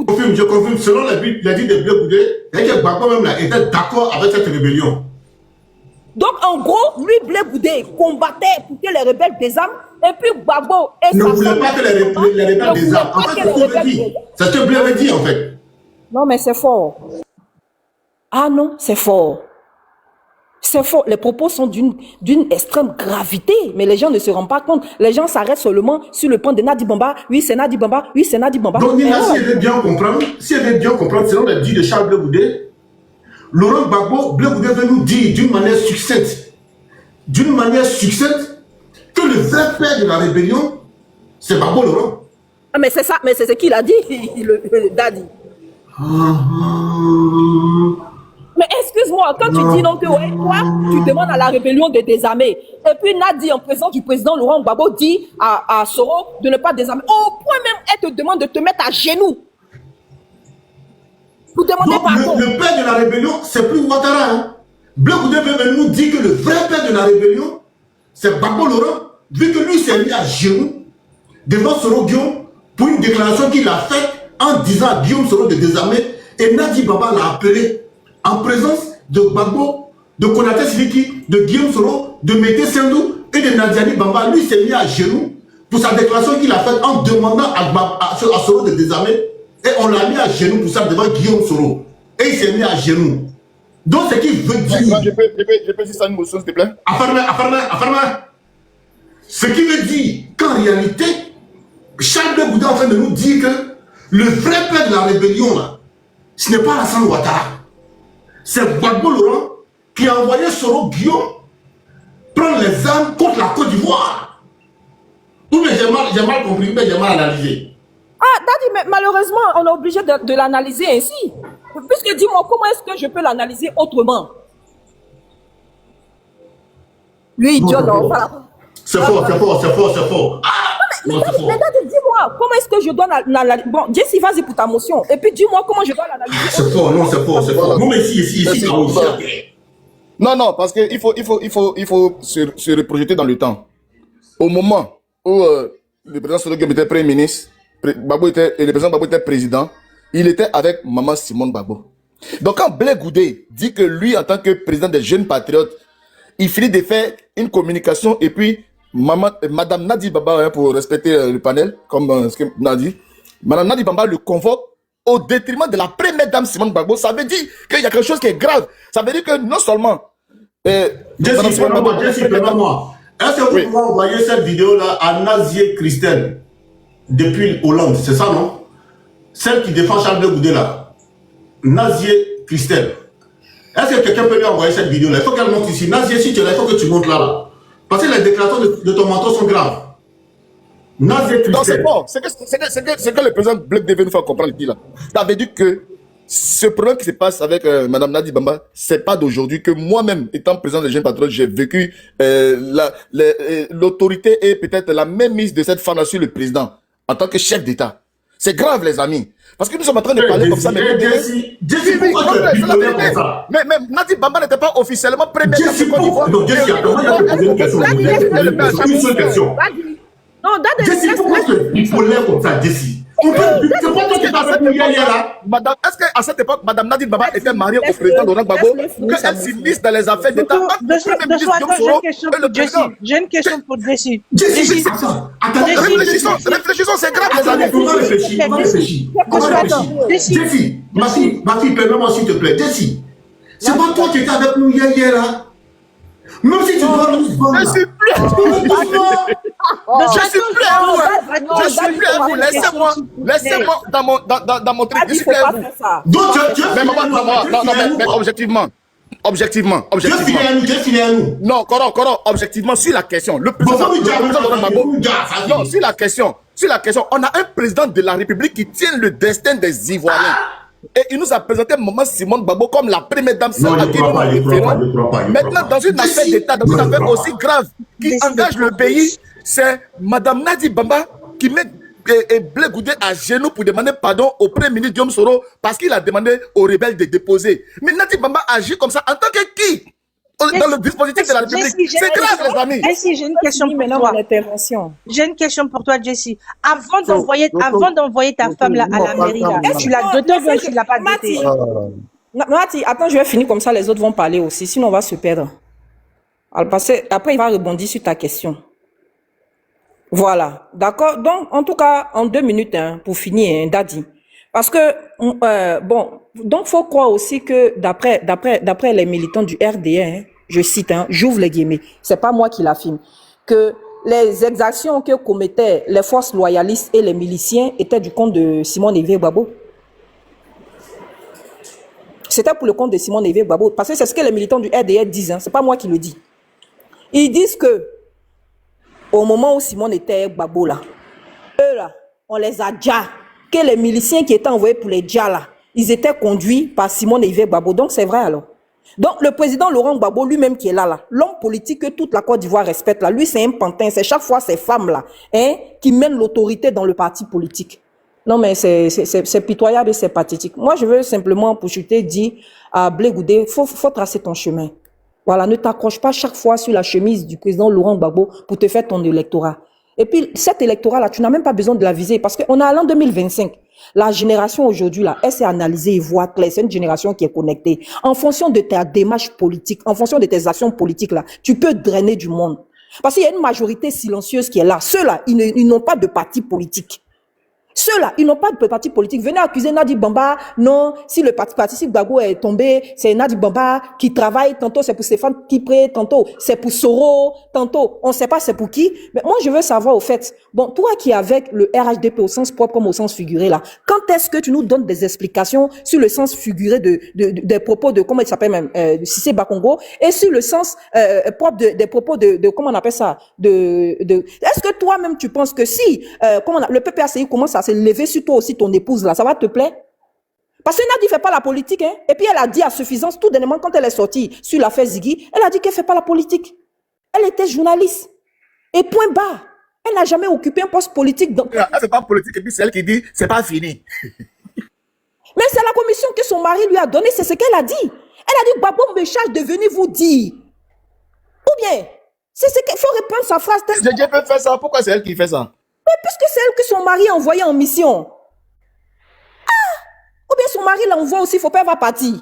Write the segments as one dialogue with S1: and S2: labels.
S1: Je confirme, selon les dits de Blé Goudé, Gbagbo même là était d'accord avec cette rébellion.
S2: Donc, en gros, lui, Blé Goudé, combattait pour que les rebelles désarment, et puis Gbagbo et
S1: ne voulait pas que les rebelles désarment. En fait, c'est ce que dit. C'est ce que Blé avait dit, en fait.
S2: Non, mais c'est fort. Ah non, c'est fort. C'est fort. Les propos sont d'une extrême gravité, mais les gens ne se rendent pas compte. Les gens s'arrêtent seulement sur le point de Nadi Bamba. Oui, c'est Nadi Bamba. Oui, c'est Nadi Bamba.
S1: Donc, Nina, si elle veut bien comprendre, selon les dits de Charles Blé Goudé, Laurent Gbagbo, Blé Goudé veut nous dire d'une manière succincte, que le vrai père de la rébellion, c'est Gbagbo Laurent.
S2: Ah, mais c'est ça, mais c'est ce qu'il a dit, le Dadi. Mais excuse-moi, quand tu dis non que ouais, toi, tu demandes à la rébellion de désarmer, et puis Nadi, en présence du président Laurent Gbagbo, dit à Soro de ne pas désarmer. Au point même, elle te demande de te mettre à genoux. Pour demander pardon.
S1: Le père de la rébellion, c'est plus Ouattara. Hein. Blé Goudé veut nous dire que le vrai père de la rébellion, c'est Gbagbo Laurent, vu que lui s'est mis à genoux devant Soro Guillaume pour une déclaration qu'il a faite en disant à Guillaume Soro de désarmer, et Nadi Baba l'a appelé en présence de Gbagbo, de Konaté Siliki, de Guillaume Soro, de Mété Sendou et de Nadiani Bamba. Lui s'est mis à genoux pour sa déclaration qu'il a faite en demandant à Soro de désarmer. Et on l'a mis à genoux pour ça devant Guillaume Soro. Et il s'est mis à genoux. Donc ce qu'il veut dire...
S3: Je peux dire ça une motion, s'il te plaît?
S1: Affarma. Ce qui veut dire qu'en réalité, Charles Blé Goudé est en train de nous dire que le vrai père de la rébellion, là, ce n'est pas Alassane Ouattara. C'est Gbagbo Laurent qui a envoyé Soro Guillaume prendre les armes contre la Côte d'Ivoire. Ou bien j'ai mal compris, ou bien j'ai mal analysé.
S2: Ah, Dadi, mais malheureusement, on est obligé de l'analyser ainsi. Puisque dis-moi, comment est-ce que je peux l'analyser autrement? Lui, idiot, non.
S1: C'est fort. Ah,
S2: mais Dadi, dis-moi, comment est-ce que je dois l'analyser? Bon, Jessie, vas-y pour ta motion. Et puis dis-moi comment je dois l'analyser.
S1: C'est fort. Non, mais ici.
S3: Non, parce qu'il faut se reprojeter dans le temps. Au moment où le président Soro Guillaume était Premier ministre, et le président Gbagbo était président, il était avec maman Simone Gbagbo. Donc quand Blé Goudé dit que lui, en tant que président des jeunes patriotes, il finit de faire une communication et puis madame Nadi Bamba, pour respecter le panel, comme ce que Nadi, madame Nadi Bamba le convoque au détriment de la première dame Simone Gbagbo. Ça veut dire qu'il y a quelque chose qui est grave. Ça veut dire que non seulement...
S1: Jessie, permets-moi. Est-ce que vous pouvez envoyer cette vidéo-là à Nazier Christelle depuis Hollande, c'est ça, non? Celle qui défend Charles Blé Goudé, là. Nazier Christelle. Est-ce que quelqu'un peut lui envoyer cette vidéo-là? Il faut qu'elle monte ici. Nazier, si tu es là, il faut que tu montes là. Parce que les déclarations de ton mentor sont graves. Nazier Christelle.
S3: Non, c'est bon. C'est que le président Blé Goudé veut nous faire comprendre ici, là. Ça veut dire que ce problème qui se passe avec Madame Nadi Bamba, c'est pas d'aujourd'hui que moi-même, étant président des Jeunes Patriotes, j'ai vécu l'autorité et peut-être la même mise de cette femme sur le président en tant que chef d'État. C'est grave, les amis. Parce que nous sommes en train de parler comme ça. Mais Nadi Bamba n'était pas officiellement premier ministre de Côte d'Ivoire.
S1: Donc, Jessie, attends, il y a poser une question. Une seule question.
S2: Non,
S1: Jessie, pourquoi tu faut l'air comme ça, Jessie? C'est pas toi qui t'as fait là.
S3: Est-ce qu'à cette époque, Madame Nadi Bamba était mariée au président Laurent Gbagbo pour qu'elle s'immisce dans les affaires d'État?
S4: J'ai une question pour Jessie.
S1: Jessie, attends.
S3: Réfléchissons, c'est grave, les amis.
S1: On va réfléchir. Jessie, ma fille, permets-moi s'il te plaît. Jessie, c'est pas toi qui étais avec nous hier, là. Même si tu dois nous vendre.
S3: Je suis plus à vous. Laissez-moi dans mon truc. Je suis plus à vous.
S1: Donc,
S3: mais objectivement.
S1: J'ai fini à nous.
S3: Non, Coro, objectivement, sur la question. Le président non, sur la question, on a un président de la République qui tient le destin des Ivoiriens. Et il nous a présenté maman Simone Gbagbo comme la première dame. Maintenant, dans une affaire d'État, dans une affaire aussi grave qui engage le pays, c'est Madame Nadi Bamba qui met Blé Goudé à genoux pour demander pardon au Premier ministre Guillaume Soro parce qu'il a demandé aux rebelles de déposer. Mais Nadi Bamba agit comme ça en tant que qui? dans le dispositif de la République. C'est grave, les amis.
S4: Jessie, j'ai une question pour
S2: Maintenant,
S4: toi.
S2: mon intervention.
S4: J'ai une question pour toi, Jessie. Avant d'envoyer ta femme là à la mairie, là, tu l'as doté ou bien tu l'as pas doté?
S2: Mati, attends, je vais finir comme ça, les autres vont parler aussi, sinon on va se perdre. Après, il va rebondir sur ta question. Voilà, d'accord. Donc, en tout cas, en 2 minutes, hein, pour finir, hein, Daddy. Parce que, bon, donc faut croire aussi que d'après les militants du RDA, hein, je cite, hein, j'ouvre les guillemets, c'est pas moi qui l'affirme, que les exactions que commettaient les forces loyalistes et les miliciens étaient du compte de Simon Evé Babo. C'était pour le compte de Simon Evé Babo, parce que c'est ce que les militants du RDA disent, hein, c'est pas moi qui le dis. Ils disent que au moment où Simon était Babo là, eux là, on les a déjà, que les miliciens qui étaient envoyés pour les déjà là, ils étaient conduits par Simon Evé Babo. Donc c'est vrai alors. Donc le président Laurent Gbagbo lui-même qui est là, l'homme politique que toute la Côte d'Ivoire respecte là, lui c'est un pantin, c'est chaque fois ces femmes là, hein, qui mènent l'autorité dans le parti politique. Non mais c'est pitoyable et c'est pathétique. Moi je veux simplement pour chuter dire à Blé Goudé, faut tracer ton chemin. Voilà, ne t'accroche pas chaque fois sur la chemise du président Laurent Gbagbo pour te faire ton électorat. Et puis, cet électorat-là, tu n'as même pas besoin de la viser parce qu'on est à l'an 2025. La génération aujourd'hui, là, elle s'est analysée et voit clair. C'est une génération qui est connectée. En fonction de ta démarche politique, en fonction de tes actions politiques, là, tu peux drainer du monde. Parce qu'il y a une majorité silencieuse qui est là. Ceux-là, ils n'ont pas de parti politique. Ceux-là, ils n'ont pas de parti politique. Venez accuser Nadi Bamba. Non, si le parti Gbagbo est tombé, c'est Nadi Bamba qui travaille. Tantôt, c'est pour Stéphane Kipré. Tantôt, c'est pour Soro. Tantôt, on ne sait pas c'est pour qui. Mais moi, je veux savoir au fait, bon, toi qui es avec le RHDP au sens propre comme au sens figuré là, quand est-ce que tu nous donnes des explications sur le sens figuré des propos de, comment il s'appelle même, Cissé Bakongo, et sur le sens propre des propos de, comment on appelle ça, est-ce que toi-même tu penses que si, le PPACI commence à se lever sur toi aussi, ton épouse là, ça va te plaire? Parce que Nadi fait pas la politique, hein. Et puis elle a dit à suffisance, tout dernièrement, quand elle est sortie sur l'affaire Ziggy, elle a dit qu'elle fait pas la politique. Elle était journaliste. Et point barre. Elle n'a jamais occupé un poste politique.
S3: Elle fait pas politique et puis c'est elle qui dit, c'est pas fini.
S2: Mais c'est la commission que son mari lui a donnée, c'est ce qu'elle a dit. Elle a dit, Babo me charge de venir vous dire. Ou bien, c'est ce qu'il faut reprendre sa phrase.
S3: Dieu peut faire ça, pourquoi c'est elle qui fait ça?
S2: Mais puisque c'est elle que son mari a envoyé en mission. Ou bien son mari l'envoie aussi, il ne faut pas avoir partir.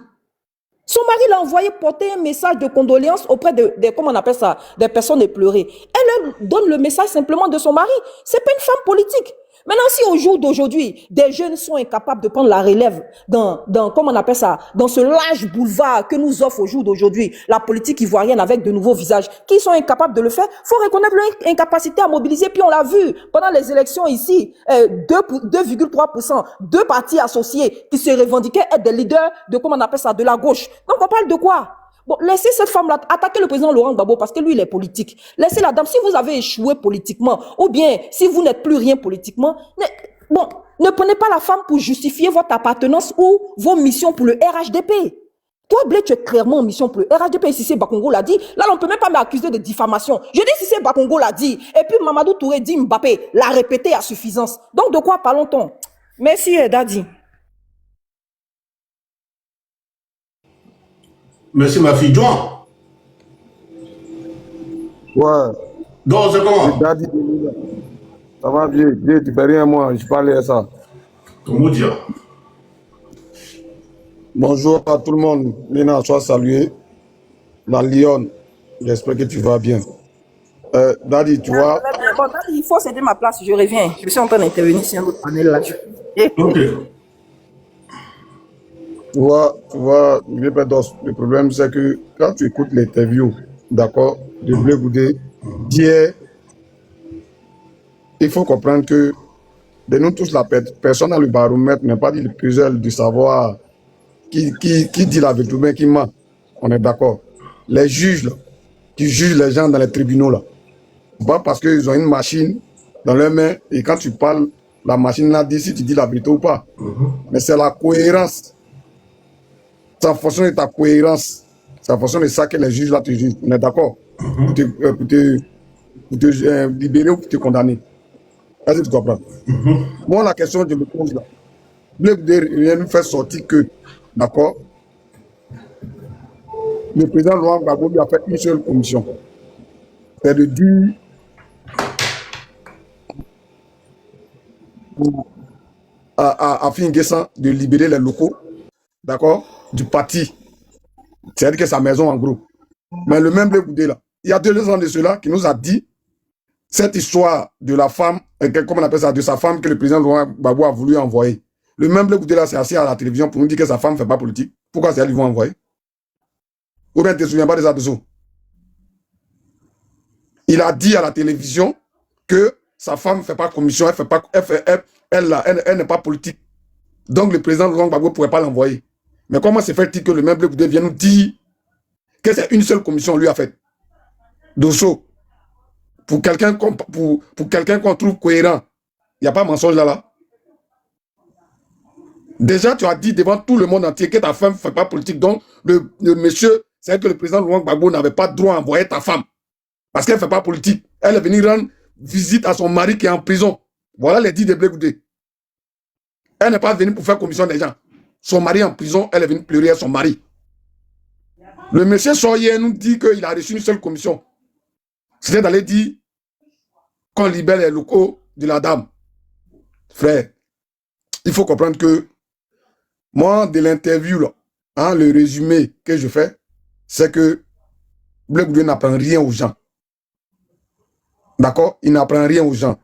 S2: Son mari l'a envoyé porter un message de condoléances auprès de comment on appelle ça, des personnes éplorées. Elle leur donne le message simplement de son mari. C'est pas une femme politique. Maintenant, si au jour d'aujourd'hui, des jeunes sont incapables de prendre la relève dans comment on appelle ça, dans ce large boulevard que nous offre au jour d'aujourd'hui, la politique ivoirienne avec de nouveaux visages, qui sont incapables de le faire, faut reconnaître leur incapacité à mobiliser. Puis on l'a vu pendant les élections ici, 2,3%, 2 partis associés qui se revendiquaient être des leaders de comment on appelle ça, de la gauche. Donc on parle de quoi? Bon, laissez cette femme-là attaquer le président Laurent Gbagbo parce que lui, il est politique. Laissez la dame. Si vous avez échoué politiquement, ou bien si vous n'êtes plus rien politiquement, ne prenez pas la femme pour justifier votre appartenance ou vos missions pour le RHDP. Toi, Blé, tu es clairement en mission pour le RHDP. Cissé Bakongo l'a dit. Là, on ne peut même pas m'accuser de diffamation. Je dis Cissé Bakongo l'a dit. Et puis Mamadou Touré dit Mbappé l'a répété à suffisance. Donc, de quoi parlons-on? Merci, Daddy.
S1: Merci ma fille. John.
S5: Ouais.
S1: Donc, c'est comment?
S5: Daddy, ça va bien, bien, tu fais rien, moi, je parlais à ça.
S1: Comment dire?
S5: Bonjour à tout le monde. Léna, sois salué. La Lyon, j'espère que tu vas bien. Daddy, tu vois.
S2: Bon, Daddy, il faut céder ma place, je reviens. Je suis en train d'intervenir sur un autre panel là.
S1: Ok.
S5: Tu vois, le problème, c'est que quand tu écoutes l'interview, d'accord, de Blé Goudé, d'hier, il faut comprendre que de nous tous, la personne à le baromètre n'est pas dit le puzzle du savoir qui dit la vérité ou bien qui ment. On est d'accord. Les juges, là, qui jugent les gens dans les tribunaux, là, pas parce qu'ils ont une machine dans leurs mains et quand tu parles, la machine là dit si tu dis la vérité ou pas. Mais c'est la cohérence. C'est en fonction de ta cohérence. C'est en fonction de ça que les juges là te jugent. On est d'accord? Pour te libérer ou pour te condamner. Est-ce que tu comprends? Moi, la question que je me pose là, Blé Goudé vient nous faire sortir que, d'accord, le président Laurent Gbagbo lui a fait une seule commission. C'est de dire à Finguessan de libérer les locaux, d'accord, du parti. C'est-à-dire que sa maison en gros. Mais le même Blé Goudé là, il y a 2 ans de cela qui nous a dit cette histoire de la femme, comment on appelle ça, de sa femme que le président Laurent Gbagbo a voulu envoyer. Le même Blé Goudé là s'est assis à la télévision pour nous dire que sa femme ne fait pas politique. Pourquoi c'est elle qui va envoyer? Ou bien tu ne te souviens pas de ça, dessous? Il a dit à la télévision que sa femme ne fait pas commission, elle n'est pas politique. Donc le président Laurent Gbagbo ne pourrait pas l'envoyer. Mais comment se fait-il que le même Blé Goudé vient nous dire que c'est une seule commission lui a faite? Dosso, pour quelqu'un qu'on trouve cohérent, il n'y a pas mensonge là. Déjà, tu as dit devant tout le monde entier que ta femme ne fait pas politique. Donc, le monsieur, c'est que le président Laurent Gbagbo n'avait pas droit à envoyer ta femme. Parce qu'elle ne fait pas politique. Elle est venue rendre visite à son mari qui est en prison. Voilà les dits de Blé Goudé. Elle n'est pas venue pour faire commission des gens. Son mari est en prison, elle est venue pleurer à son mari. Le monsieur Soyer nous dit qu'il a reçu une seule commission. C'était d'aller dire qu'on libère les locaux de la dame. Frère, il faut comprendre que moi, de l'interview, le résumé que je fais, c'est que Blé Goudé n'apprend rien aux gens. D'accord? Il n'apprend rien aux gens.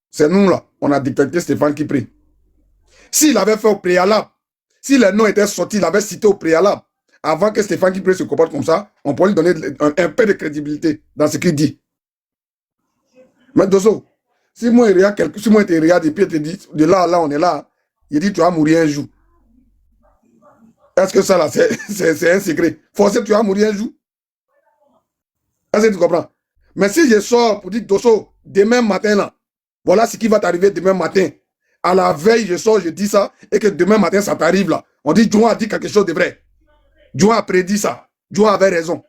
S5: C'est nous là, on a détecté Stéphane Kipré. S'il avait fait au préalable, si les noms étaient sortis, il avait cité au préalable, avant que Stéphane Kipré se comporte comme ça, on pourrait lui donner un peu de crédibilité dans ce qu'il dit. Mais Dosso, si moi je te regarde et puis je te dis, de là à là, on est là, il dit tu vas mourir un jour. Est-ce que ça là, c'est un secret? Forcément, tu vas mourir un jour. Est-ce que tu comprends? Mais si je sors pour dire, Dosso, demain matin là, voilà ce qui va t'arriver demain matin. À la veille, je sors, je dis ça, et que demain matin, ça t'arrive là. On dit, Djouan a dit quelque chose de vrai. Djouan a prédit ça. Djouan avait raison.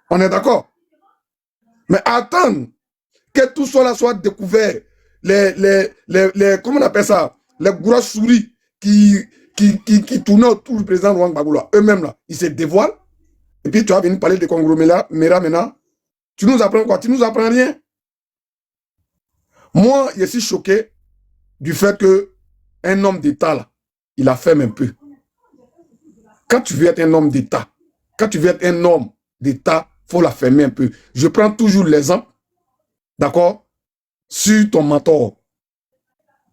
S5: On est d'accord? Mais attendre que tout cela soit découvert, comment on appelle ça? Les grosses souris qui tournaient autour du président Laurent Gbagbo là, eux-mêmes là, ils se dévoilent. Et puis tu vas venir parler de conglomérat maintenant. Tu nous apprends quoi? Tu nous apprends rien. Moi, je suis choqué du fait que un homme d'État là, il a fait un peu. Quand tu veux être un homme d'État, il faut la fermer un peu. Je prends toujours l'exemple, d'accord, sur ton mentor.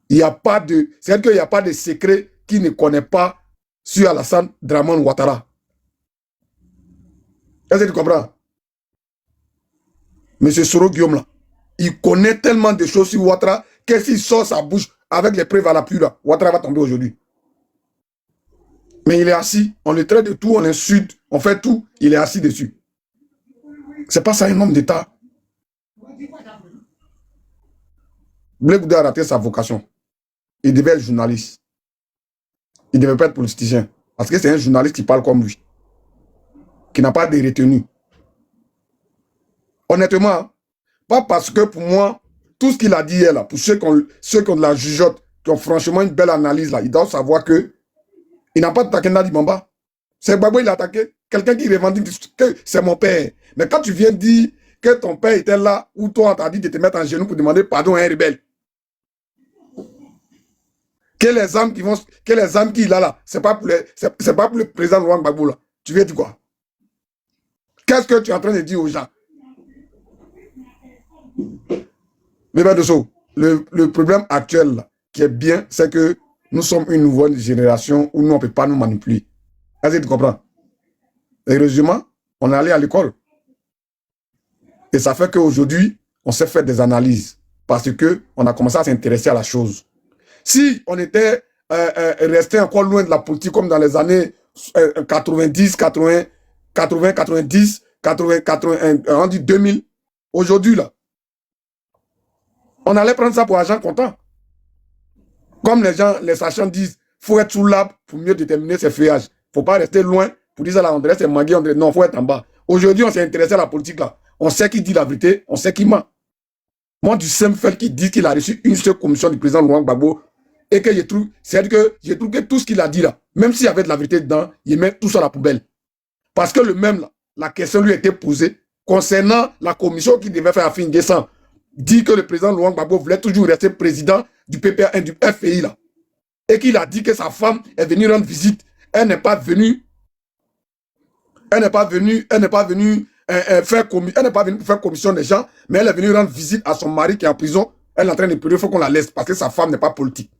S5: Il n'y a pas de, c'est-à-dire qu'il n'y a pas de secret qu'il ne connaît pas sur Alassane Dramane Ouattara. Est-ce que tu comprends? Monsieur Soro Guillaume là, il connaît tellement de choses sur Ouattara que s'il sort sa bouche avec les preuves à l'appui là, Ouattara va tomber aujourd'hui. Mais il est assis, on le traite de tout, on l'insulte, on fait tout, il est assis dessus. C'est pas ça un homme d'État. Blé Goudé a raté sa vocation. Il devait être journaliste. Il ne devait pas être politicien. Parce que c'est un journaliste qui parle comme lui. Qui n'a pas de retenue. Honnêtement, pas parce que pour moi, tout ce qu'il a dit hier, là, pour ceux qui ont de la jugeote, qui ont franchement une belle analyse, là, ils doivent savoir que il n'a pas attaqué Nadi Bamba. C'est Gbagbo, il a attaqué quelqu'un qui revendique que c'est mon père. Mais quand tu viens dire que ton père était là, ou toi, on t'a dit de te mettre en genou pour demander pardon à un rebelle. Que les âmes qu'il a là, c'est pas pour le président Laurent Gbagbo là. Tu viens dire quoi? Qu'est-ce que tu es en train de dire aux gens? Mais ben Dosso, le problème actuel là, qui est bien, c'est que nous sommes une nouvelle génération où nous on ne peut pas nous manipuler. Est-ce que tu comprends? Heureusement, on est allé à l'école. Et ça fait qu'aujourd'hui, on s'est fait des analyses. Parce qu'on a commencé à s'intéresser à la chose. Si on était resté encore loin de la politique comme dans les années 90, 80, 80, 90, 80, 80, on dit 2000, aujourd'hui là, on allait prendre ça pour argent comptant. Comme les sachants disent, il faut être sous l'arbre pour mieux déterminer ses feuillages. Il ne faut pas rester loin pour dire ça là, on dirait c'est Magui, non, il faut être en bas. Aujourd'hui, on s'est intéressé à la politique là. On sait qui dit la vérité, on sait qui ment. Moi, du simple fait qu'il dit qu'il a reçu une seule commission du président Laurent Gbagbo et que je trouve que tout ce qu'il a dit là, même s'il y avait de la vérité dedans, il met tout ça à la poubelle. Parce que le même, là, la question lui a été posée concernant la commission qui devait faire Afin Guessan. Dit que le président Laurent Gbagbo voulait toujours rester président du PPA, du FPI, là. Et qu'il a dit que sa femme est venue rendre visite. Elle n'est pas venue. Elle n'est pas venue faire commission des gens, mais elle est venue rendre visite à son mari qui est en prison. Elle est en train de pleurer, il faut qu'on la laisse parce que sa femme n'est pas politique.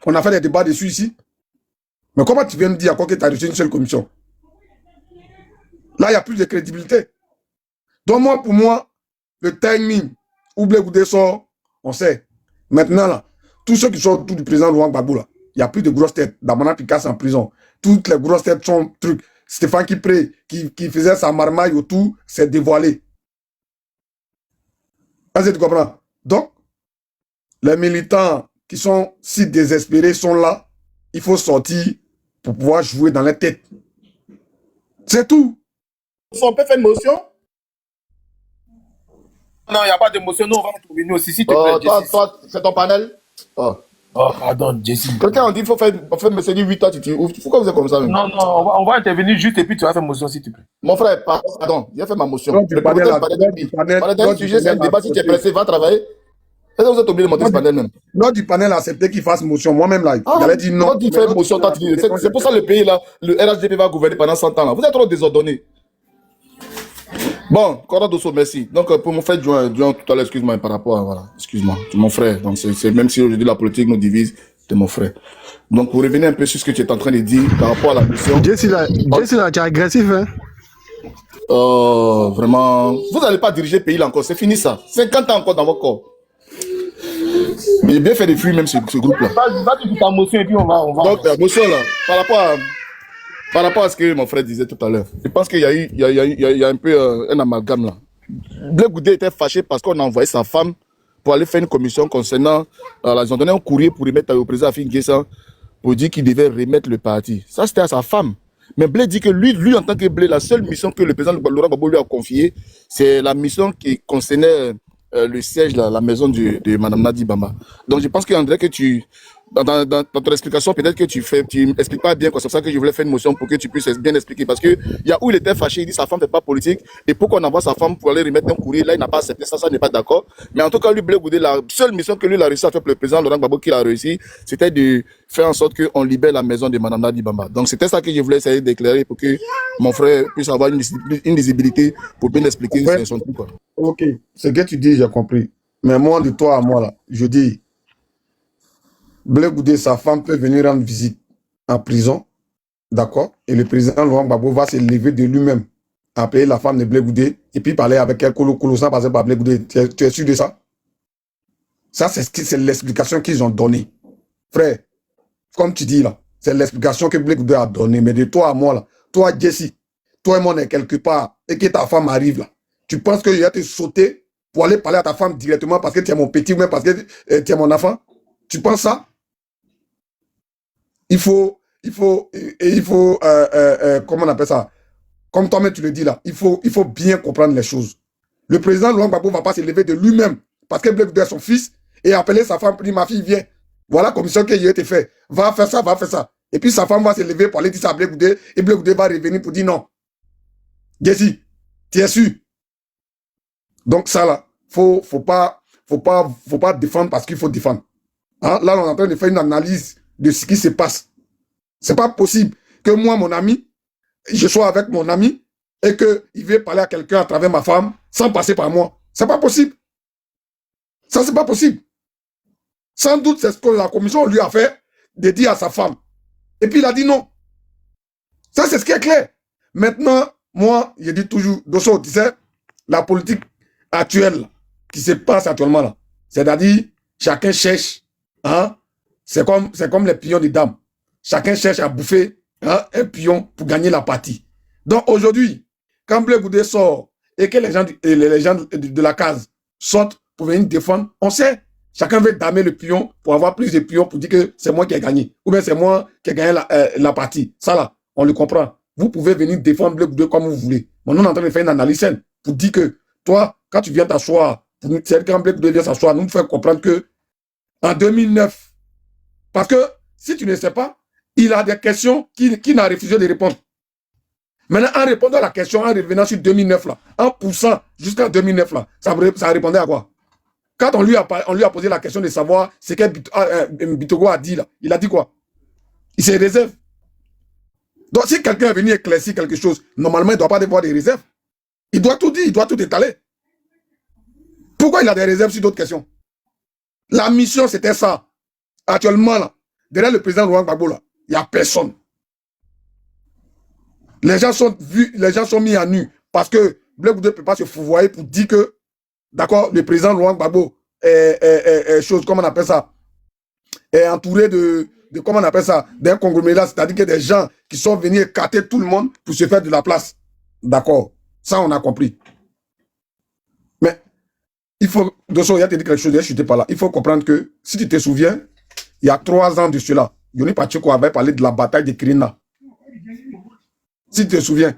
S5: On a fait des débats dessus ici. Mais comment tu viens de dire encore que tu as reçu une seule commission? Là, il n'y a plus de crédibilité. Donc moi, pour moi, le timing, où Blé Goudé sort, on sait. Maintenant, là, tous ceux qui sont autour du président Laurent Gbagbo, là, il n'y a plus de grosses têtes. Damana Picasse en prison. Toutes les grosses têtes sont trucs. Stéphane Kipré, qui faisait sa marmaille autour, s'est dévoilé. Est-ce que tu comprends? Donc, les militants qui sont si désespérés sont là. Il faut sortir pour pouvoir jouer dans les têtes. C'est tout.
S3: On peut faire une motion? Non, il n'y a pas de motion. Nous, on va intervenir aussi. Si tu peux, toi, c'est ton panel? Oh, pardon, Jesse. Quelqu'un a dit qu'il faut faire me dire 8 ans, tu ouvres. Pourquoi vous êtes comme ça même? Non, on va intervenir juste et puis tu vas faire motion, s'il te plaît. Mon frère, pardon, j'ai fait ma motion. Le panel, sujet, c'est un débat. Si tu es pressé, va travailler. Est-ce que vous êtes obligé de monter ce panel même?
S5: Lors du panel a accepté qu'il fasse motion. Moi-même, là, j'allais dire non.
S3: Quand tu fais motion, c'est pour ça que le pays, là, le RHDP va gouverner pendant 100 ans. Là. Vous êtes trop désordonnés. Bon, Cora Dosso, merci. Donc, pour mon frère Joan tout à l'heure, excuse-moi par rapport à, voilà, excuse-moi, c'est mon frère. Donc, c'est même si aujourd'hui la politique nous divise, c'est mon frère. Donc, pour revenir un peu sur ce que tu es en train de dire par rapport à la mission.
S6: Jesse, là, tu es agressif, hein?
S3: Vraiment, vous n'allez pas diriger le pays là encore, c'est fini ça. 50 ans encore dans votre corps. Mais il a bien fait des flux même ce groupe-là. Va-tu ta motion et puis on va. Donc, la motion là, par rapport à ce que mon frère disait tout à l'heure, je pense qu'il y a un peu un amalgame là. Blé Goudé était fâché parce qu'on a envoyé sa femme pour aller faire une commission concernant. Ils ont donné un courrier pour remettre au président Afin Guessan pour dire qu'il devait remettre le parti. Ça, c'était à sa femme. Mais Blé dit que lui en tant que Blé, la seule mission que le président Laurent Gbagbo lui a confiée, c'est la mission qui concernait le siège, la maison de Mme Nadi Bamba. Donc je pense qu'André, que tu. Dans ton explication, peut-être que tu n'expliques pas bien, c'est pour ça que je voulais faire une motion pour que tu puisses bien expliquer. Parce que il y a où il était fâché, il dit sa femme n'est pas politique, et pourquoi on envoie sa femme pour aller remettre un courrier, là il n'a pas accepté ça n'est pas d'accord. Mais en tout cas, lui, Blé Goudé, la seule mission que lui il a réussi à faire pour le président Laurent Gbagbo qu'il a réussi, c'était de faire en sorte qu'on libère la maison de Mme Nadi Bamba. Donc c'était ça que je voulais essayer d'éclairer pour que mon frère puisse avoir une visibilité pour bien expliquer son truc. Quoi.
S5: Ok, ce que tu dis, j'ai compris. Mais moi, de toi à moi, là, je dis, Blé Goudé, sa femme peut venir rendre visite en prison, d'accord? Et le président Laurent Gbagbo va se lever de lui-même, appeler la femme de Blé Goudé, et puis parler avec elle, sans passer par Blé Goudé. Tu es sûr de ça? Ça, c'est l'explication qu'ils ont donnée. Frère, comme tu dis là, c'est l'explication que Blé Goudé a donnée. Mais de toi à moi, là, toi, Jesse, toi et moi, on est quelque part, et que ta femme arrive là, tu penses que je vais te sauter pour aller parler à ta femme directement parce que tu es mon petit ou même parce que tu es mon enfant? Tu penses ça? Il faut, comment on appelle ça? Comme toi-même tu le dis là, il faut bien comprendre les choses. Le président Laurent Gbagbo ne va pas se lever de lui-même parce que Blé Goudé est son fils et appeler sa femme pour dire ma fille vient. Voilà la commission qui a été faite. Va faire ça, va faire ça. Et puis sa femme va se lever pour aller dire ça à Blé Goudé et Blé Goudé va revenir pour dire non. Jesse, tu es sûr? Donc ça là, faut pas défendre parce qu'il faut défendre. Hein? Là, on est en train de faire une analyse de ce qui se passe. C'est pas possible que moi, mon ami, je sois avec mon ami et qu'il vienne parler à quelqu'un à travers ma femme sans passer par moi. C'est pas possible. Ça, c'est pas possible. Sans doute, c'est ce que la commission lui a fait de dire à sa femme. Et puis, il a dit non. Ça, c'est ce qui est clair. Maintenant, moi, je dis toujours, Dosso, tu sais, la politique actuelle qui se passe actuellement là, c'est-à-dire, chacun cherche, hein, c'est comme les pions des dames. Chacun cherche à bouffer un pion pour gagner la partie. Donc aujourd'hui, quand Blé Goudé sort et que les gens de la case sortent pour venir défendre, on sait, chacun veut damer le pion pour avoir plus de pions pour dire que c'est moi qui ai gagné. Ou bien c'est moi qui ai gagné la partie. Ça là, on le comprend. Vous pouvez venir défendre Blé Goudé comme vous voulez. Maintenant, on est en train de faire une analyse saine pour dire que toi, quand tu viens t'asseoir, quand Blé Goudé vient s'asseoir, nous faire comprendre que en 2009, parce que si tu ne sais pas, il a des questions qu'il n'a refusé de répondre.
S3: Maintenant, en répondant à la question, en revenant sur 2009, là, en poussant jusqu'en 2009, là, ça répondait à quoi? Quand on lui a posé la question de savoir ce que Bitogo a dit, là, il a dit quoi? Il se réserve. Donc, si quelqu'un est venu éclaircir quelque chose, normalement, il ne doit pas avoir des réserves. Il doit tout dire, il doit tout étaler. Pourquoi il a des réserves sur d'autres questions? La mission, c'était ça. Actuellement, là, derrière le président Laurent Gbagbo, là, il n'y a personne. Les gens sont mis à nu parce que Blé Goudé ne peut pas se fouvoyer pour dire que, d'accord, le président Laurent Gbagbo est chose, comment on appelle ça, est entouré de comment on appelle ça, d'un conglomérat, c'est-à-dire que des gens qui sont venus écarter tout le monde pour se faire de la place. D'accord, ça on a compris. Mais il faut, Dosso, il a dit quelque chose, je n'étais pas là. Il faut comprendre que, si tu te souviens, il y a 3 ans de cela, Yoni Pacheko avait parlé de la bataille de Kirina. Si tu te souviens,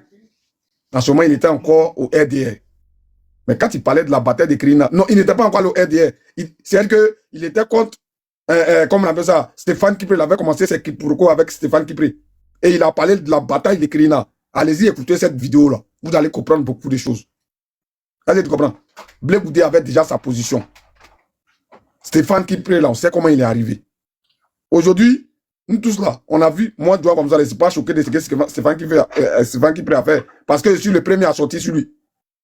S3: en ce moment, il était encore au RDR. Mais quand il parlait de la bataille de Kirina, non, il n'était pas encore au RDR. C'est-à-dire qu'il était contre, comment on appelle ça, Stéphane Kipré. Il avait commencé ses quiproquos avec Stéphane Kipré. Et il a parlé de la bataille de Kirina. Allez-y, écoutez cette vidéo-là. Vous allez comprendre beaucoup de choses. Allez, tu comprends. Blé Goudé avait déjà sa position. Stéphane Kipré, là, on sait comment il est arrivé. Aujourd'hui, nous tous là, on a vu, moi je dois comme ça, je ne suis pas choqué de ce que Stéphane Kipré a fait. Parce que je suis le premier à sortir sur lui.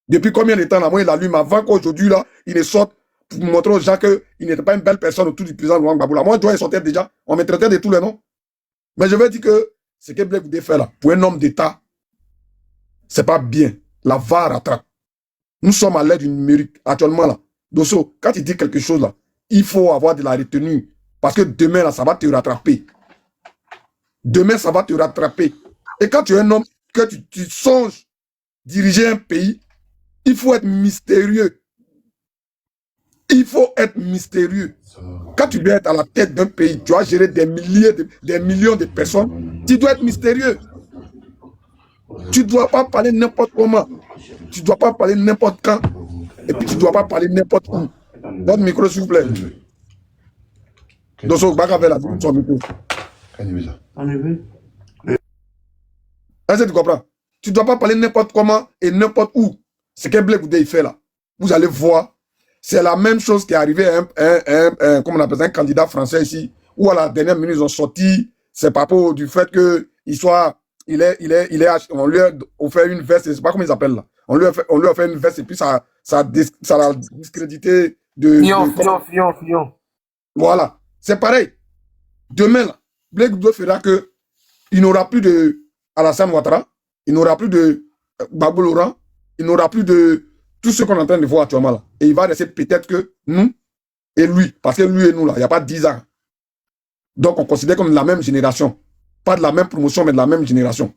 S3: Depuis combien de temps là, moi il allume avant qu'aujourd'hui là, il ne sorte pour montrer aux gens qu'il n'était pas une belle personne autour du président Laurent Gbagbo. Moi je dois y sortir déjà, on me traitait de tous les noms. Mais je veux dire que ce que Blé Goudé fait là, pour un homme d'État, c'est pas bien. La VAR rattrape. Nous sommes à l'ère du numérique actuellement là. Dosso, quand il dit quelque chose là, il faut avoir de la retenue. Parce que demain là, ça va te rattraper. Demain, ça va te rattraper. Et quand tu es un homme, que tu songes diriger un pays, il faut être mystérieux. Il faut être mystérieux. Quand tu dois être à la tête d'un pays, tu vas gérer des millions de personnes, tu dois être mystérieux. Tu ne dois pas parler n'importe comment. Tu ne dois pas parler n'importe quand. Et puis tu ne dois pas parler n'importe où. Donne le micro, s'il vous plaît. Donc, son micro. Est-ce que tu comprends? Tu ne dois pas parler n'importe comment et n'importe où. Ce que Blé Goudé fait là, vous allez voir, c'est la même chose qui est arrivé à comment on appelle ça, un candidat français ici, où à la dernière minute ils ont sorti, c'est pas pour du fait que on lui a offert une veste, je ne sais pas comment ils appellent là. On lui a fait une veste et puis ça l'a discrédité de. Fion. Voilà. C'est pareil. Demain là, Blé Goudé fera que il n'aura plus de Alassane Ouattara, il n'aura plus de Gbagbo Laurent, il n'aura plus de tout ce qu'on est en train de voir actuellement là. Et il va rester peut-être que nous et lui, parce que lui et nous là, il n'y a pas 10 ans. Donc on considère comme la même génération. Pas de la même promotion, mais de la même génération.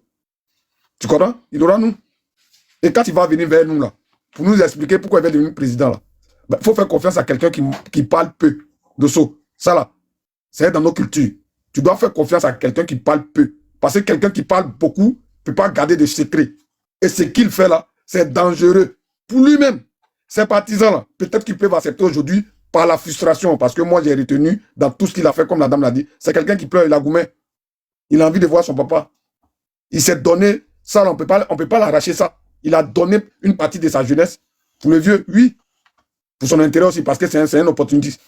S3: Tu comprends? Il aura nous. Et quand il va venir vers nous là, pour nous expliquer pourquoi il va devenir président là, il faut faire confiance à quelqu'un qui parle peu. Dosso, ça là, c'est dans nos cultures. Tu dois faire confiance à quelqu'un qui parle peu. Parce que quelqu'un qui parle beaucoup ne peut pas garder de secrets. Et ce qu'il fait là, c'est dangereux. Pour lui-même, ses partisans là, peut-être qu'ils peuvent accepter aujourd'hui par la frustration. Parce que moi, j'ai retenu dans tout ce qu'il a fait, comme la dame l'a dit, c'est quelqu'un qui pleure, il a goumé. Il a envie de voir son papa. Il s'est donné, ça, on ne peut pas l'arracher ça. Il a donné une partie de sa jeunesse pour le vieux, oui. Pour son intérêt aussi, parce que c'est un opportuniste.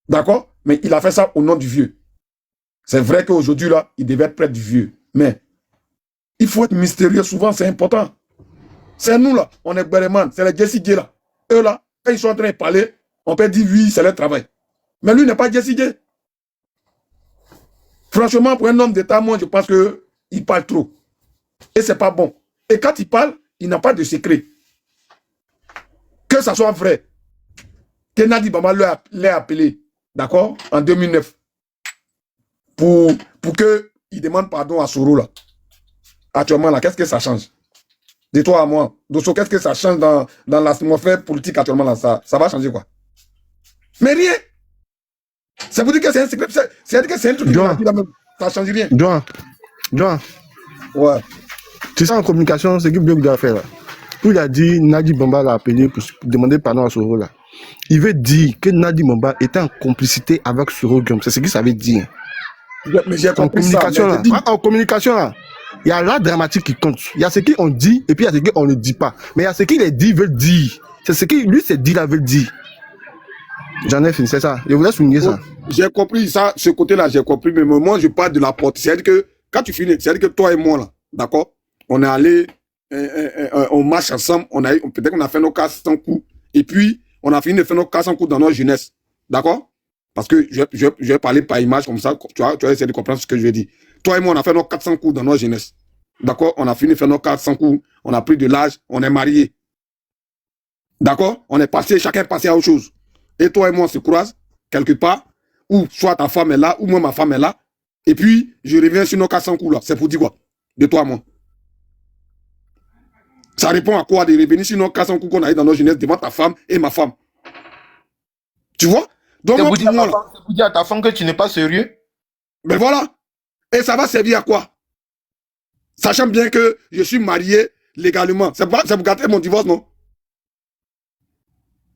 S3: D'accord? Mais il a fait ça au nom du vieux. C'est vrai qu'aujourd'hui, là, il devait être près du vieux. Mais il faut être mystérieux souvent, c'est important. C'est nous, là, on est Bereman, c'est les Jesse J, là. Eux, là, quand ils sont en train de parler, on peut dire oui, c'est leur travail. Mais lui n'est pas Jesse J. Franchement, pour un homme d'État, moi, je pense qu'il parle trop. Et c'est pas bon. Et quand il parle, il n'a pas de secret. Que ça soit vrai. Que Nadi Bamba l'ait appelé, d'accord, en 2009. Pour qu'il demande pardon à Soro, là. Actuellement, là, qu'est-ce que ça change? De toi à moi. Dosso, qu'est-ce que ça change dans l'atmosphère politique actuellement, là? Ça va changer quoi? Mais rien. Ça veut dire que c'est un secret. C'est-à-dire que c'est un truc qui ça ne change rien.
S6: John.
S3: Ouais.
S6: Tu sais, en communication, ce que Blé Goudé a fait là. Où il a dit, Nadi Bamba l'a appelé pour demander pardon à Soro, là. Il veut dire que Nadi Bamba était en complicité avec Soro Guillaume. C'est ce qu'il savait dire.
S5: Mais j'ai
S6: En
S5: compris ça.
S6: communication,
S5: Mais
S6: là.
S5: je dis,
S6: En communication, là. Il y a la dramatique qui compte. Il y a ce qu'on dit et puis il y a ce qu'on ne dit pas. Mais il y a ce qu'il est dit, veut dire. C'est ce qu'il lui s'est dit là, veut dire. J'en ai fini, c'est ça. Je voulais souligner ça.
S5: j'ai compris ça, ce côté-là, j'ai compris. Mais moi, je parle de la porte. C'est-à-dire que quand tu finis, c'est-à-dire que toi et moi, là, d'accord, on est allé, on marche ensemble, peut-être qu'on a fait nos 400 coups. Et puis, on a fini de faire nos 400 coups dans notre jeunesse. D'accord? Parce que je vais parler par image comme ça, tu vas essayer de comprendre ce que je veux dire. Toi et moi, on a fait nos 400 coups dans notre jeunesse. D'accord? On a fini de faire nos 400 coups, on a pris de l'âge, on est mariés. D'accord? On est passé, chacun est passé à autre chose. Et toi et moi, on se croise quelque part, ou soit ta femme est là, ou moi, ma femme est là. Et puis, je reviens sur nos 400 coups là. C'est pour dire quoi? De toi à moi. Ça répond à quoi de revenir sur nos 400 coups qu'on a eu dans notre jeunesse devant ta femme et ma femme? Tu vois? Donc,
S3: C'est
S5: moi,
S3: pour
S5: pour moi, là,
S3: dire à ta femme que tu n'es pas sérieux.
S5: ben voilà. Et ça va servir à quoi? Sachant bien que je suis marié légalement. C'est pour gâter mon divorce, non?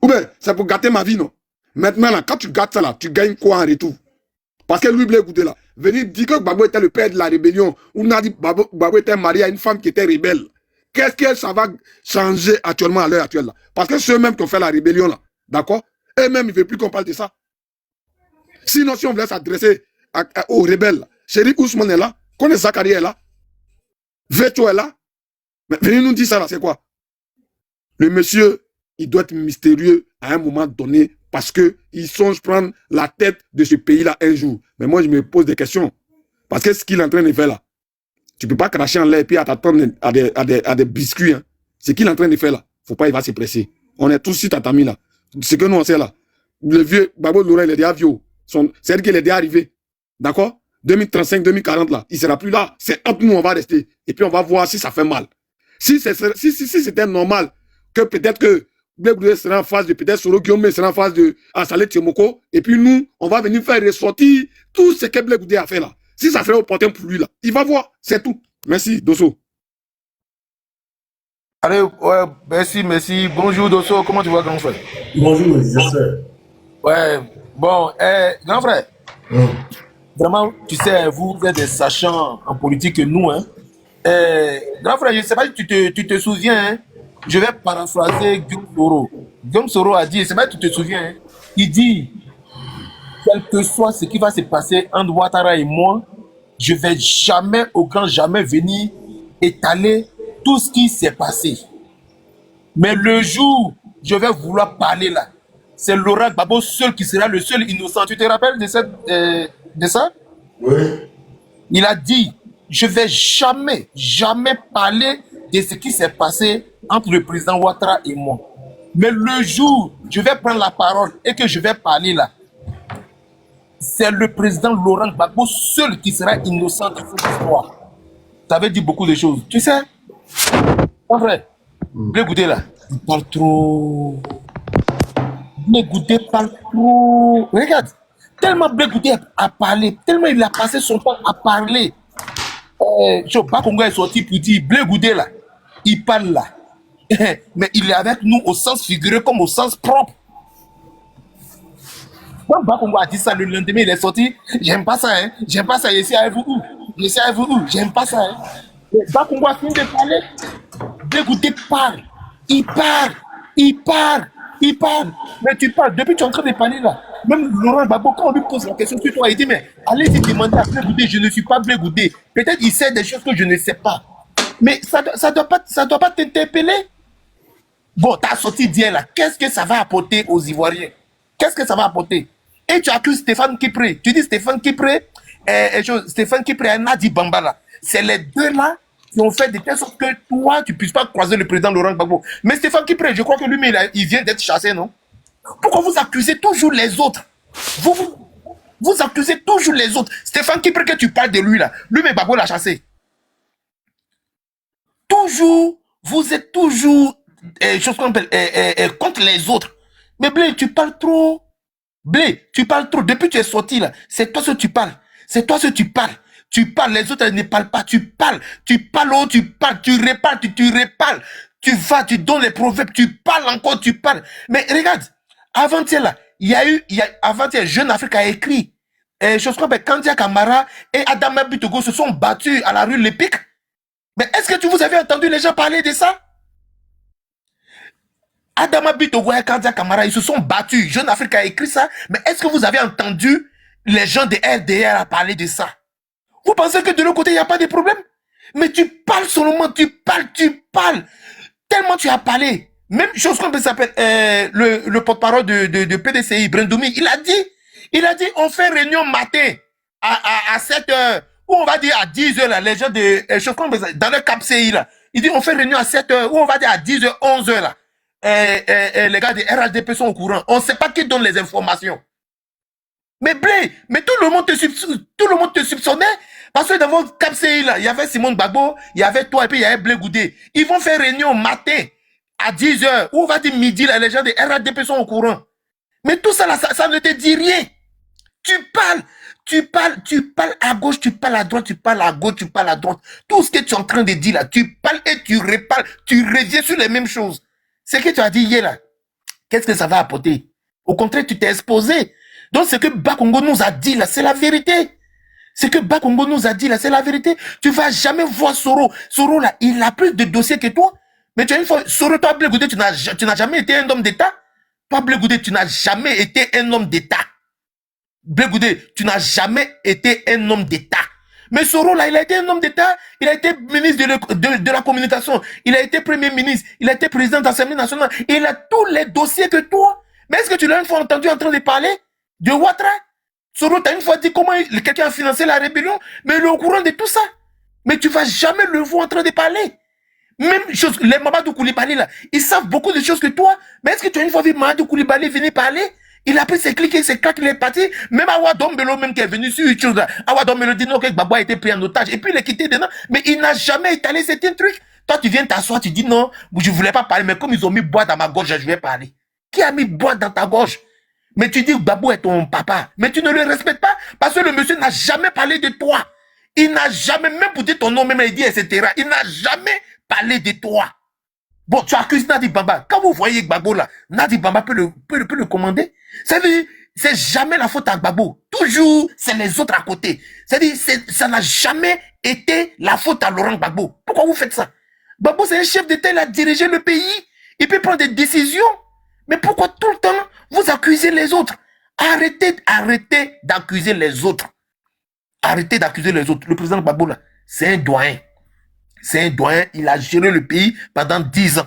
S5: Ou bien, c'est pour gâter ma vie, non? Maintenant, là, quand tu gâtes ça, là, tu gagnes quoi en retour? Parce que lui, écoutez, là, venir dire que Gbagbo était le père de la rébellion, ou on a dit que Gbagbo était marié à une femme qui était rebelle. Qu'est-ce que ça va changer actuellement à l'heure actuelle, là? Parce que ceux-mêmes qui ont fait la rébellion, là, d'accord? Eux-mêmes, ils ne veulent plus qu'on parle de ça. Sinon, si on voulait s'adresser aux rebelles, Chéri Ousmane est là, Kone Zakari est là, Veto est là. Mais venez nous dire ça là, c'est quoi? Le monsieur, il doit être mystérieux à un moment donné parce qu'il songe prendre la tête de ce pays-là un jour. Mais moi, je me pose des questions. Parce que ce qu'il est en train de faire là, tu ne peux pas cracher en l'air et puis t'attendre à des biscuits. Hein. Ce qu'il est en train de faire là, faut pas, il va se presser. On est tous sur tatami là. Ce que nous on sait là, le vieux Gbagbo Laurent, il est déjà vieux. C'est-à-dire qu'il est déjà arrivé. D'accord? 2035, 2040 là, il ne sera plus là. C'est entre nous, on va rester. Et puis on va voir si ça fait mal. Si c'était normal, que peut-être que Blé Goudé sera en face de peut-être Soro Guillaume sera en face de Assalé Tiomoko, et puis nous, on va venir faire ressortir tout ce que Blé Goudé a fait là. Si ça serait opportun pour lui là, il va voir, c'est tout. Merci, Dosso.
S3: Allez, ouais, merci. Bonjour Dosso, comment tu vas, grand frère?
S1: Bonjour, je sais.
S3: Ouais, bon, grand frère, vraiment, tu sais, vous êtes des sachants en politique que nous, hein. Grand frère, je ne sais pas si tu te souviens, hein, je vais paraphraser Guillaume Soro. Guillaume Soro a dit, je ne sais pas si tu te souviens, hein, il dit, quel que soit ce qui va se passer entre Ouattara et moi, je ne vais jamais, au grand jamais venir étaler tout ce qui s'est passé. Mais le jour où je vais vouloir parler là, c'est Laurent Gbagbo seul qui sera le seul innocent. Tu te rappelles de ça?
S1: Oui.
S3: Il a dit, je ne vais jamais parler de ce qui s'est passé entre le président Ouattara et moi. Mais le jour où je vais prendre la parole et que je vais parler là, c'est le président Laurent Gbagbo seul qui sera innocent de cette histoire. Ça veut dire beaucoup de choses. Tu sais, en vrai, Blé Goudé là, il parle trop. Blé Goudé parle trop. Regarde, tellement Blé Goudé a parlé, tellement il a passé son temps à parler. Bakongo est sorti pour dire Blé Goudé là, il parle là. Mais il est avec nous au sens figuré comme au sens propre. Quand Bakongo a dit ça le lendemain, il est sorti. J'aime pas ça, hein. J'aime pas ça. Je suis avec vous où? Je suis avec vous où? J'aime pas ça, hein. Bakongo a fini de parler. Blé Goudé parle. Il parle. Mais tu parles. Depuis que tu es en train de parler là. Même Laurent Gbagbo, quand on lui pose la question sur toi, il dit, mais allez-y demander à Blé Goudé, je ne suis pas Blé Goudé. Peut-être il sait des choses que je ne sais pas. Mais ça doit pas t'interpeller. Bon, t'as sorti d'hier là. Qu'est-ce que ça va apporter aux Ivoiriens? Qu'est-ce que ça va apporter? Et tu accuses Stéphane Kipré. Tu dis Stéphane Kipré et Nadi Bambala. C'est les deux là qui ont fait de telle sorte que toi, tu ne puisses pas croiser le président Laurent Gbagbo. Mais Stéphane Kipré, je crois que lui, il vient d'être chassé, non? Pourquoi vous accusez toujours les autres? Vous accusez toujours les autres. Stéphane Kipré, que tu parles de lui là, lui, mais Gbagbo l'a chassé. Toujours, vous êtes toujours chose qu'on appelle contre les autres. Mais Blé, tu parles trop. Blé, tu parles trop. Depuis que tu es sorti là, c'est toi ce que tu parles. C'est toi ce que tu parles. Tu parles, les autres ne parlent pas. Tu parles, tu parles, tu réparles, tu réparles. Tu vas, tu donnes les proverbes, tu parles encore, tu parles. Mais regarde, avant-hier là, avant-hier, Jeune Afrique a écrit
S7: chose comme Kandia Kamara et Adama Bitogo se sont battus à la rue Lépic. Mais est-ce que vous avez entendu les gens parler de ça? Adama Bitogo et Kandia Kamara, ils se sont battus. Jeune Afrique a écrit ça. Mais est-ce que vous avez entendu les gens de RDR à parler de ça? Vous pensez que de l'autre côté, il n'y a pas de problème? Mais tu parles seulement, tu parles. Tellement tu as parlé. Même chose comme ça s'appelle le porte-parole de PDCI, Brendoumi, il a dit, on fait réunion matin à 7 heures, ou on va dire à 10 heures, là, les gens de choses comme ça, dans le Cap CI, là. Il dit, on fait réunion à 7 heures, ou on va dire à 10 heures, 11 heures, là. Les gars de RHDP sont au courant. On ne sait pas qui donne les informations. Mais Blé, mais tout le monde te soupçonnait. Parce que dans votre Cap CI, là, il y avait Simone Gbagbo, il y avait toi, et puis il y avait Blé Goudé. Ils vont faire réunion matin à 10 heures, ou on va dire midi, là, les gens de RHDP sont au courant. Mais tout ça, là, ça ne te dit rien. Tu parles à gauche, tu parles à droite, tu parles à gauche, tu parles à droite. Tout ce que tu es en train de dire là, tu parles et tu reparles, tu reviens sur les mêmes choses. Ce que tu as dit hier là, qu'est-ce que ça va apporter? Au contraire, tu t'es exposé. Donc ce que Bakongo nous a dit là, c'est la vérité. Ce que Bakongo nous a dit là, c'est la vérité. Tu vas jamais voir Soro. Soro là, il a plus de dossiers que toi. Mais tu as une fois, Soro, toi, Blé Goudé, tu n'as jamais été un homme d'État. Toi, Blé Goudé, tu n'as jamais été un homme d'État. Blé Goudé, tu n'as jamais été un homme d'État. Mais Soro, là, il a été un homme d'État. Il a été ministre de la communication. Il a été premier ministre. Il a été président de l'Assemblée nationale. Il a tous les dossiers que toi. Mais est-ce que tu l'as une fois entendu en train de parler de Ouattara? Soro, tu as une fois dit comment quelqu'un a financé la rébellion, mais il est au courant de tout ça. Mais tu vas jamais le voir en train de parler. Même chose, les Mamadou Koulibaly, là, ils savent beaucoup de choses que toi. Mais est-ce que tu as une fois vu Mamadou Koulibaly venir parler? Il a pris ses clics et ses claques, il est parti. Même Awa Dombelo, même qui est venu sur YouTube, là. Awa Dombelo dit non, que Gbagbo a été pris en otage. Et puis il est quitté dedans. Mais il n'a jamais étalé certains trucs. Toi, tu viens t'asseoir, tu dis non, je voulais pas parler. Mais comme ils ont mis bois dans ma gorge, je vais parler. Qui a mis bois dans ta gorge? Mais tu dis que Gbagbo est ton papa. Mais tu ne le respectes pas. Parce que le monsieur n'a jamais parlé de toi. Il n'a jamais, même pour dire ton nom, même il dit, etc. Il n'a jamais parlé de toi. Bon, tu accuses Nadi Bamba. Quand vous voyez Gbagbo là, Nadi Bamba peut le commander. C'est-à-dire, c'est jamais la faute à Gbagbo. Toujours, c'est les autres à côté. C'est-à-dire, ça n'a jamais été la faute à Laurent Gbagbo. Pourquoi vous faites ça? Gbagbo, c'est un chef d'État, il a dirigé le pays. Il peut prendre des décisions. Mais pourquoi tout le temps, vous accusez les autres? Arrêtez d'accuser les autres. Arrêtez d'accuser les autres. Le président Gbagbo là, c'est un doyen. C'est un doyen, il a géré le pays pendant 10 ans.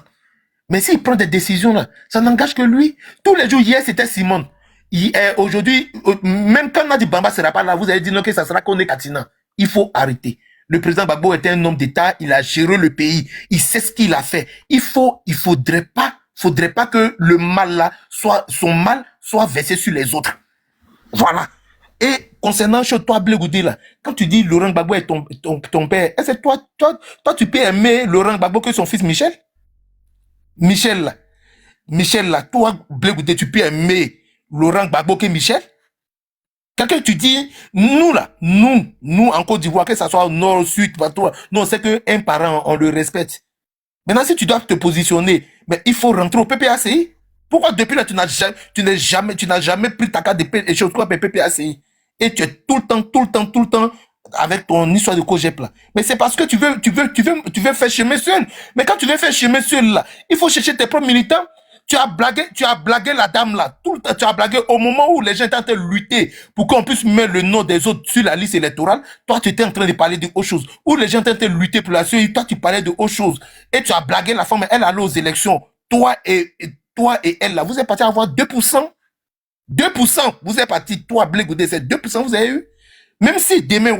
S7: Mais s'il prend des décisions là, ça n'engage que lui. Tous les jours, hier c'était Simone. Aujourd'hui, même quand Nadi Bamba ne sera pas là, vous allez dire non, que ça sera Kone Katina. Il faut arrêter. Le président Gbagbo était un homme d'État, il a géré le pays, il sait ce qu'il a fait. Il faudrait pas que le mal là, son mal soit versé sur les autres. Voilà. Et concernant chez toi, Blé Goudé, là, quand tu dis Laurent Gbagbo est ton père, est-ce que toi, tu peux aimer Laurent Gbagbo que son fils Michel? Michel, là, toi, Blé Goudé, tu peux aimer Laurent Gbagbo que Michel? Quelqu'un, tu dis, nous, en Côte d'Ivoire, que ça soit au nord, au sud, partout, nous, on sait qu'un parent, on le respecte. Maintenant, si tu dois te positionner, mais il faut rentrer au PPACI. Pourquoi depuis là, tu n'as jamais pris ta carte de paix et choses comme PPACI? Et tu es tout le temps avec ton histoire de COGEP là. Mais c'est parce que tu veux faire chemin seul. Mais quand tu veux faire chemin seul là, il faut chercher tes propres militants. Tu as blagué la dame là. Tout le temps, tu as blagué au moment où les gens étaient en train de lutter pour qu'on puisse mettre le nom des autres sur la liste électorale. Toi, tu étais en train de parler de autre chose. Où les gens étaient en train de lutter pour la suite, toi, tu parlais de autre chose. Et tu as blagué la femme, elle allait aux élections. Toi et elle là, vous êtes partis avoir 2%. 2%, vous êtes partis, toi, Blé Goudé, c'est 2% vous avez eu. Même si demain,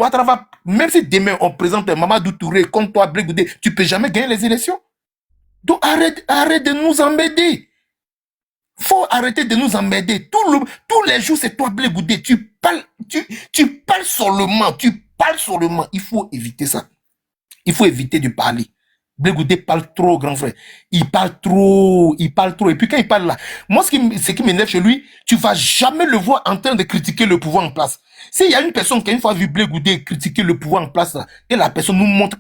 S7: on présente Mamadou Touré contre toi, Blé Goudé, tu peux jamais gagner les élections. Donc arrête de nous embêter. Faut arrêter de nous embêter. Tous les jours, c'est toi, Blé Goudé. Tu parles seulement. Il faut éviter ça. Il faut éviter de parler. Blé Goudé parle trop, grand frère. Il parle trop. Et puis quand il parle là, moi, ce qui m'énerve chez lui, tu vas jamais le voir en train de critiquer le pouvoir en place. S'il y a une personne qui a une fois vu Blé Goudé critiquer le pouvoir en place là, et la personne nous montre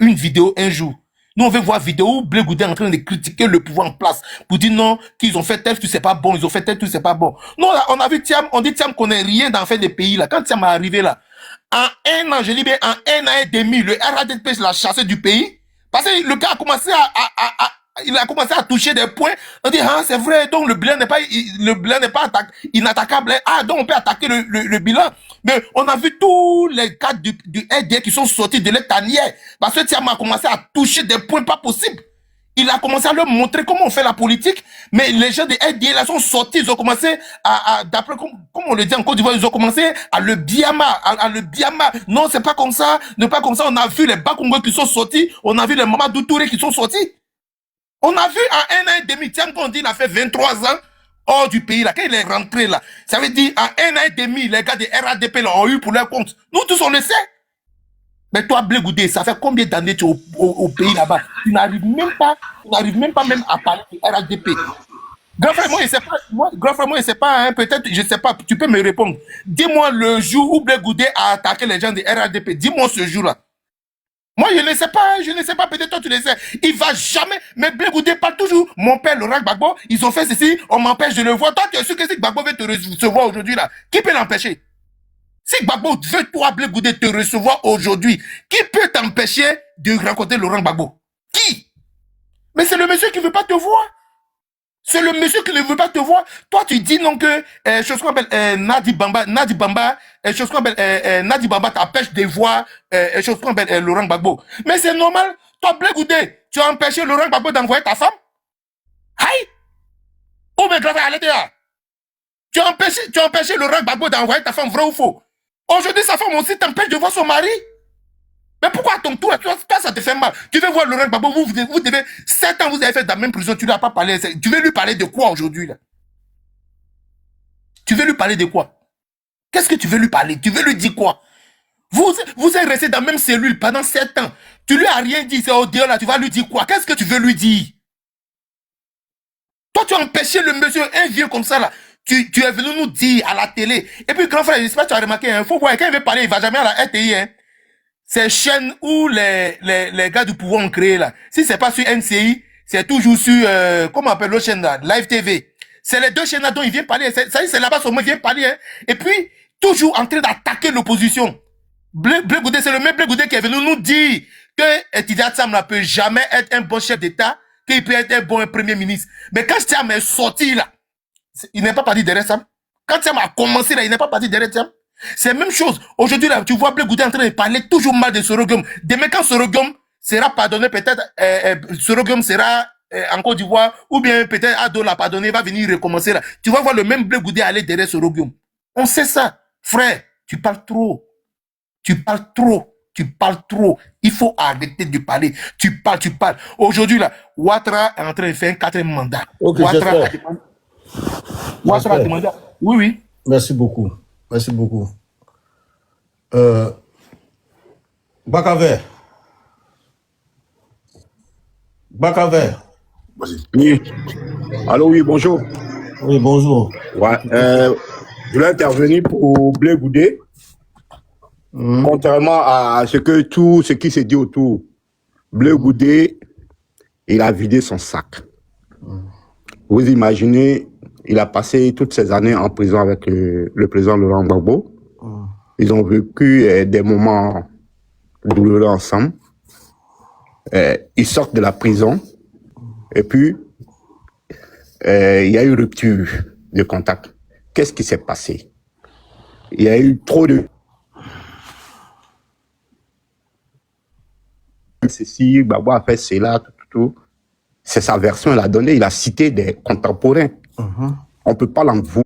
S7: une vidéo un jour, Nous, on veut voir vidéo où Blé Goudé est en train de critiquer le pouvoir en place pour dire non, qu'ils ont fait tel, tout c'est pas bon, ils ont fait tel, tout c'est pas bon. Nous, on a vu Thiam, on dit Thiam connaît rien dans fait des pays là. Quand Thiam est arrivé là, en un an, je dis bien, en un an et demi, le RADP l'a chassé du pays. Parce que le gars a commencé il a commencé à toucher des points. On dit, ah, c'est vrai, donc le bilan n'est pas inattaquable. Ah, donc on peut attaquer le bilan. Mais on a vu tous les cadres du RDR qui sont sortis de leur tanière. Parce que Thiam a commencé à toucher des points pas possibles. Il a commencé à leur montrer comment on fait la politique. Mais les gens de RDR là sont sortis. Ils ont commencé d'après, comme on le dit en Côte d'Ivoire, ils ont commencé à le biama. Non, c'est pas comme ça. Ne pas comme ça. On a vu les Bakongos qui sont sortis. On a vu les Mamadou Touré qui sont sortis. On a vu en un an et demi, Thiam, quand on dit il a fait 23 ans hors du pays, là, quand il est rentré, là, ça veut dire, en un an et demi, les gars de RADP l'ont eu pour leur compte. Nous tous, on le sait. Mais toi, Blé Goudé, ça fait combien d'années tu es au pays là-bas? Tu n'arrives même pas même à parler de RADP. Grand frère, moi, je sais pas, hein, peut-être, je sais pas, tu peux me répondre. Dis-moi le jour où Blé Goudé a attaqué les gens de RADP. Dis-moi ce jour-là. Moi, je ne sais pas, peut-être toi tu le sais. Il va jamais, mais Blé Goudé parle toujours. Mon père, Laurent Gbagbo, ils ont fait ceci, on m'empêche de le voir. Toi, tu es sûr que si Gbagbo veut te recevoir aujourd'hui, là, qui peut l'empêcher? Si Gbagbo veut, toi, Blé Goudé, te recevoir aujourd'hui, qui peut t'empêcher de rencontrer Laurent Gbagbo? Qui? Mais c'est le monsieur qui veut pas te voir. C'est le monsieur qui ne veut pas te voir. Toi, tu dis non que, chose qu'on appelle, Nadi Bamba, chose qu'on appelle, Nadi Bamba t'empêche de voir, chose qu'on appelle, Laurent Gbagbo. Mais c'est normal. Toi, Blé Goudé, tu as empêché Laurent Gbagbo d'envoyer ta femme? Aïe! Oh, mais grave, allez là. Tu as empêché Laurent Gbagbo d'envoyer ta femme, vrai ou faux? Aujourd'hui, sa femme aussi t'empêche de voir son mari. Mais pourquoi à ton tour, toi, ça te fait mal? Tu veux voir Laurent Gbagbo, vous devez, 7 ans, vous avez fait dans la même prison, tu ne lui as pas parlé. Tu veux lui parler de quoi aujourd'hui, là? Tu veux lui parler de quoi? Qu'est-ce que tu veux lui parler? Tu veux lui dire quoi? Vous êtes resté dans la même cellule pendant 7 ans. Tu lui as rien dit, c'est au dehors là, tu vas lui dire quoi? Qu'est-ce que tu veux lui dire? Toi, tu as empêché le monsieur, un vieux comme ça, là. Tu es venu nous dire à la télé. Et puis, grand frère, j'espère que tu as remarqué, il faut voir, quand il veut parler, il ne va jamais à la RTI, hein. Ces chaînes où les gars du pouvoir ont créé là. Si c'est pas sur NCI, c'est toujours sur, comment on appelle l'autre chaîne là, Live TV. C'est les deux chaînes là dont il vient parler. C'est là-bas seulement il vient parler, hein. Et puis, toujours en train d'attaquer l'opposition. Blé Goudé, c'est le même Blé Goudé qui est venu nous dire que Tidiane Thiam ne peut jamais être un bon chef d'État, qu'il peut être un bon premier ministre. Mais quand Thiam est sorti là, il n'est pas parti derrière Thiam. Quand Thiam a commencé là, il n'est pas parti derrière Thiam. C'est la même chose. Aujourd'hui, là, tu vois Blé Goudé en train de parler toujours mal de Sorogum. Demain, quand Sorogum sera pardonné, peut-être, Sorogum sera en Côte d'Ivoire, ou bien peut-être Ado l'a pardonné, va venir recommencer là. Tu vas voir le même Blé Goudé aller derrière Sorogum. On sait ça. Frère, tu parles trop. Tu parles trop. Il faut arrêter de parler. Tu parles. Aujourd'hui, là, Ouattara est en train de faire un 4e mandat.
S8: Ok,
S7: Ouattara a demandé. Oui.
S8: Merci beaucoup. Bakaver.
S9: Oui. Allô, oui, bonjour.
S8: Oui, bonjour.
S9: Ouais, je voulais intervenir pour Blé Goudé. Contrairement à tout ce qui s'est dit autour, Blé Goudé, il a vidé son sac. Vous imaginez, il a passé toutes ces années en prison avec le président Laurent Gbagbo. Ils ont vécu des moments douloureux ensemble. Ils sortent de la prison et puis il y a eu rupture de contact. Qu'est-ce qui s'est passé? Il y a eu trop de... Ceci, Gbagbo a fait cela, tout. C'est sa version, il a donné, il a cité des contemporains. On ne peut pas l'en vouloir.